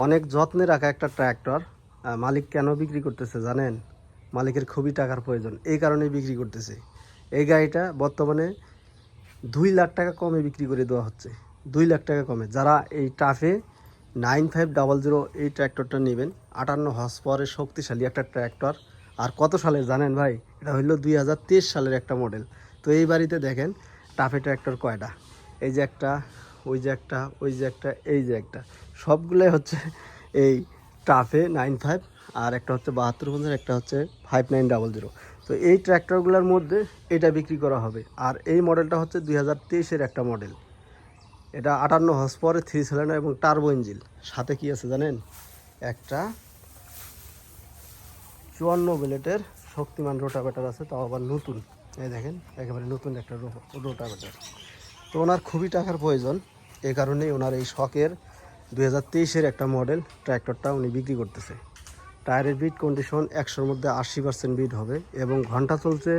অনেক যত্নে রাখা একটা ট্র্যাক্টর মালিক কেন বিক্রি করতেছে জানেন? মালিকের খুবই টাকার প্রয়োজন, এই কারণেই বিক্রি করতেছে। এই গাড়িটা বর্তমানে 2 লাখ টাকা কমে বিক্রি করে দেওয়া হচ্ছে। 2 লাখ টাকা কমে। যারা এই টাফে 9500 এই ট্র্যাক্টরটা নেবেন, 58 হর্স পাওয়ারের শক্তিশালী একটা ট্র্যাক্টর। আর কত সালের জানেন ভাই? এটা হইলো 2023 সালের একটা মডেল। তো এই বাড়িতে দেখেন টাফে ট্র্যাক্টর কয়টা। এই যে একটা, ওই যে একটা, ওই যে একটা, এই যে একটা, সবগুলোই হচ্ছে এই টাফে 95। আর একটা হচ্ছে 7250, একটা হচ্ছে 5900। তো এই ট্র্যাক্টরগুলোর মধ্যে এটা বিক্রি করা হবে। আর এই মডেলটা হচ্ছে 2023-এর একটা মডেল। এটা 58 হর্স পাওয়ারের 3 সিলিন্ডার এবং টার্বো ইঞ্জিন। সাথে কি আছে জানেন? একটা 54 ব্লেডের শক্তিমান রোটাভেটার আছে, তাও আবার নতুন। এই দেখেন, একেবারে নতুন একটা রোটাভেটার। তো ওনার খুবই টাকার প্রয়োজন, এই কারণেই ওনার এই শখের 2023-এর একটা মডেল ট্র্যাক্টরটা উনি বিক্রি করতেছে। টায়ারের বিট কন্ডিশন 100-র মধ্যে 80% বিট হবে এবং ঘন্টা চলছে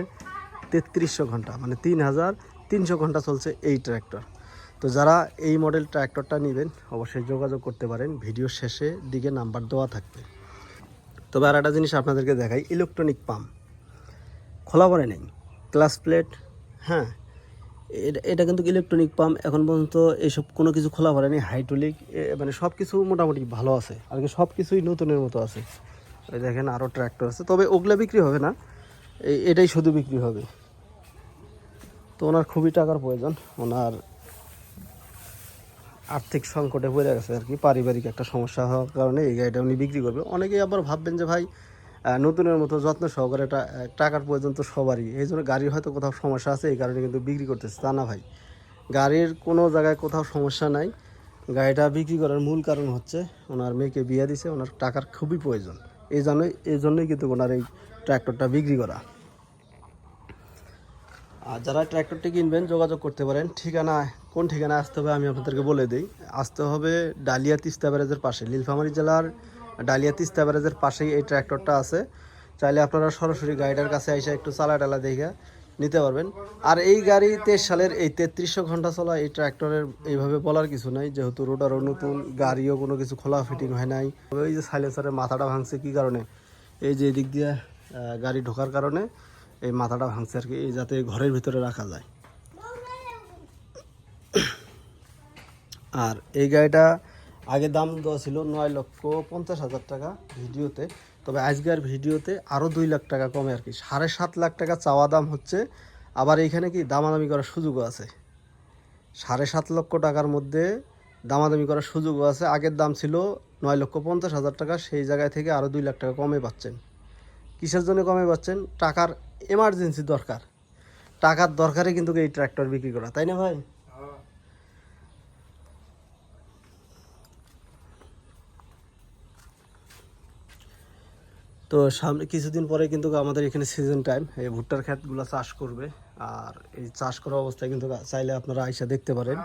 3300 ঘন্টা, মানে 3300 ঘন্টা চলছে এই ট্র্যাক্টর। তো যারা এই মডেল ট্র্যাক্টরটা নেবেন অবশ্যই যোগাযোগ করতে পারেন, ভিডিও শেষে দিকে নাম্বার দেওয়া থাকবে। তবে আর একটা জিনিস আপনাদেরকে দেখাই, ইলেকট্রনিক পাম্প খোলা পড়ে নেই, ক্লাস প্লেট, হ্যাঁ, এটা কিন্তু ইলেকট্রনিক পাম্প। এখন পর্যন্ত এইসব কোনো কিছু খোলা পড়েনি, হাইড্রোলিক, মানে সব কিছু মোটামুটি ভালো আছে আর কি, সব কিছুই নতুনের মতো আছে। এই দেখেন আরও ট্র্যাক্টর আছে, তবে ওগুলা বিক্রি হবে না, এটাই শুধু বিক্রি হবে। তো ওনার খুবই টাকার প্রয়োজন, ওনার আর্থিক সংকটে পড়ে গেছে আর কি, পারিবারিক একটা সমস্যা হওয়ার কারণে এই গাড়িটা উনি বিক্রি করবে। অনেকেই আবার ভাববেন যে ভাই নতুনের মতো যত্ন সহকারে টাকার প্রয়োজন তো সবারই, এই জন্য গাড়ির হয়তো কোথাও সমস্যা আছে এই কারণে কিন্তু বিক্রি করতেছে, তা না ভাই। গাড়ির কোনো জায়গায় কোথাও সমস্যা নাই। গাড়িটা বিক্রি করার মূল কারণ হচ্ছে ওনার মেয়েকে বিয়ে দিছে, ওনার টাকার খুবই প্রয়োজন, এই জন্যই কিন্তু ওনার এই ট্র্যাক্টরটা বিক্রি করা। আর যারা ট্র্যাক্টরটি কিনবেন যোগাযোগ করতে পারেন। ঠিকানা, কোন ঠিকানায় আসতে হবে আমি আপনাদেরকে বলে দিই। আসতে হবে ডালিয়া তিস্তা ব্যারেজের পাশে, নীলফামারী জেলার ডালিয়া তিস্তা ব্যারেজের পাশেই এই ট্র্যাক্টরটা আছে। চাইলে আপনারা সরাসরি গাড়িটার কাছে এসে একটু চালা টালা দেখে নিতে পারবেন। আর এই গাড়ি 23 সালের এই 3300 ঘন্টা চলা এই ট্র্যাক্টরের এইভাবে বলার কিছু নাই, যেহেতু রোডারও নতুন, গাড়িও কোনো কিছু খোলা ফিটিং হয় নাই। ওই যে সাইলেন্সারের মাথাটা ভাঙছে কী কারণে? এই যে এদিক দিয়ে গাড়ি ঢোকার কারণে এই মাথাটা ভাঙছে আর কি, যাতে ঘরের ভিতরে রাখা যায়। আর এই গাড়িটা আগে দাম দেওয়া ছিল 9,50,000 টাকা ভিডিওতে, তবে আজকের ভিডিওতে আরও 2 লাখ টাকা কমে আর কি, 7.5 লাখ টাকা চাওয়া দাম হচ্ছে। আবার এইখানে কি দামাদামি করার সুযোগও আছে, 7.5 লক্ষ টাকার মধ্যে দামাদামি করার সুযোগও আছে। আগের দাম ছিল 9,50,000 টাকা, সেই জায়গায় থেকে আরও 2 লাখ টাকা কমে পাচ্ছেন। কিসের জন্য কমে পাচ্ছেন? টাকার এমার্জেন্সি দরকার, টাকার দরকারে কিন্তু এই ট্র্যাক্টর বিক্রি করা, তাই না ভাই? তো সামনে কিছুদিন পরে কিন্তু আমাদের এখানে সিজন টাইম, এই ভুট্টার ক্ষেতগুলো চাষ করবে। আর এই চাষ করা অবস্থায় কিন্তু চাইলে আপনারা আইসা দেখতে পারেন।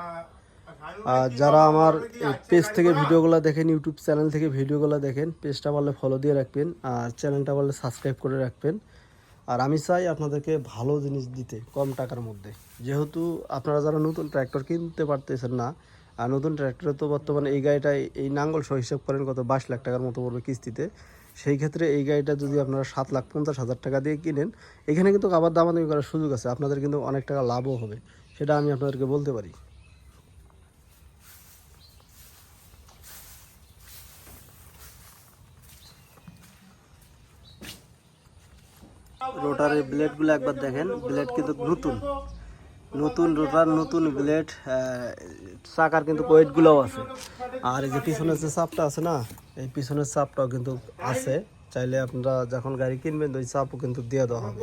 আর যারা আমার এই পেজ থেকে ভিডিওগুলো দেখেন, ইউটিউব চ্যানেল থেকে ভিডিওগুলো দেখেন, পেজটা পারলে ফলো দিয়ে রাখবেন আর চ্যানেলটা পারলে সাবস্ক্রাইব করে রাখবেন। আর আমি চাই আপনাদেরকে ভালো জিনিস দিতে কম টাকার মধ্যে, যেহেতু আপনারা যারা নতুন ট্র্যাক্টর কিনতে পারতেছেন না, আর নতুন ট্র্যাক্টরে তো বর্তমানে এই গাড়িটাই, এই নাঙ্গল সহ হিসাব করেন কত 22 লাখ টাকার মতো পড়বে কিস্তিতে। সেই ক্ষেত্রে এই গাড়িটা যদি আপনারা 7,50,000 টাকা দিয়ে কিনেন, এখানে কিন্তু আবার দামাদামি করার সুযোগ আছে, আপনাদের কিন্তু অনেক টাকা লাভও হবে, সেটা আমি আপনাদেরকে বলতে পারি। রোটারের ব্লেডগুলো একবার দেখেন, ব্লেড কিন্তু নতুন, নতুন রোটার, নতুন ব্লেড, চাকার কিন্তু ওয়েটগুলোও আছে। আর এই যে পিছনের যে চাপটা আছে না, এই পিছনের চাপটাও কিন্তু আছে, চাইলে আপনারা যখন গাড়ি কিনবেন ওই চাপও কিন্তু দিয়ে দেওয়া হবে।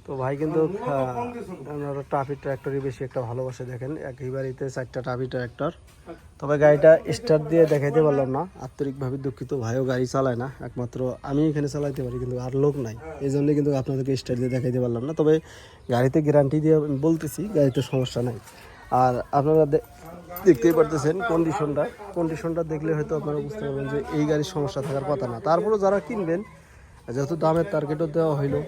তো ভাই কিন্তু আপনারা টাফি ট্র্যাক্টরই বেশি একটা ভালোবাসে, দেখেন একেবারেতে 4টা টাফি ট্র্যাক্টর। তবে গাড়িটা স্টার্ট দিয়ে দেখাইতে পারলাম না, আন্তরিকভাবে দুঃখিত। ভাইও গাড়ি চালায় না, একমাত্র আমি এখানে চালাইতে পারি, কিন্তু আর লোক নাই, এই জন্যই কিন্তু আপনাদেরকে স্টার্ট দিয়ে দেখাইতে পারলাম না। তবে গাড়িতে গ্যারান্টি দিয়ে আমি বলতেছি, গাড়িতে সমস্যা নাই। আর আপনারা দেখতেই পারতেছেন কন্ডিশনটা দেখলে হয়তো আপনারা বুঝতে পারবেন যে এই গাড়ির সমস্যা থাকার কথা না। তারপরেও যারা কিনবেন, যেহেতু দামের টার্গেটও দেওয়া হইলো,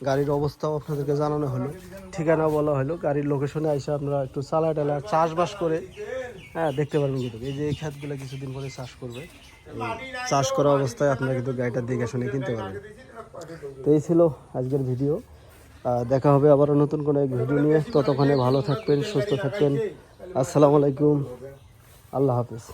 গাড়ির অবস্থাও আপনাদেরকে জানানো হলো, ঠিকানাও বলা হলো। গাড়ির লোকেশনে এসে আপনারা একটু চালা টালা চাষবাস করে হ্যাঁ দেখতে পারবেন কিন্তু। এই যে এই ক্ষেতগুলো কিছুদিন পরে চাষ করবে, চাষ করা অবস্থায় আপনারা কিন্তু গাড়িটা দেখে শুনে কিনতে পারবেন। তো এই ছিল আজকের ভিডিও। দেখা হবে আবারও নতুন কোনো এক ভিডিও নিয়ে। ততক্ষণে ভালো থাকবেন, সুস্থ থাকবেন। আসসালামু আলাইকুম, আল্লাহ হাফিজ।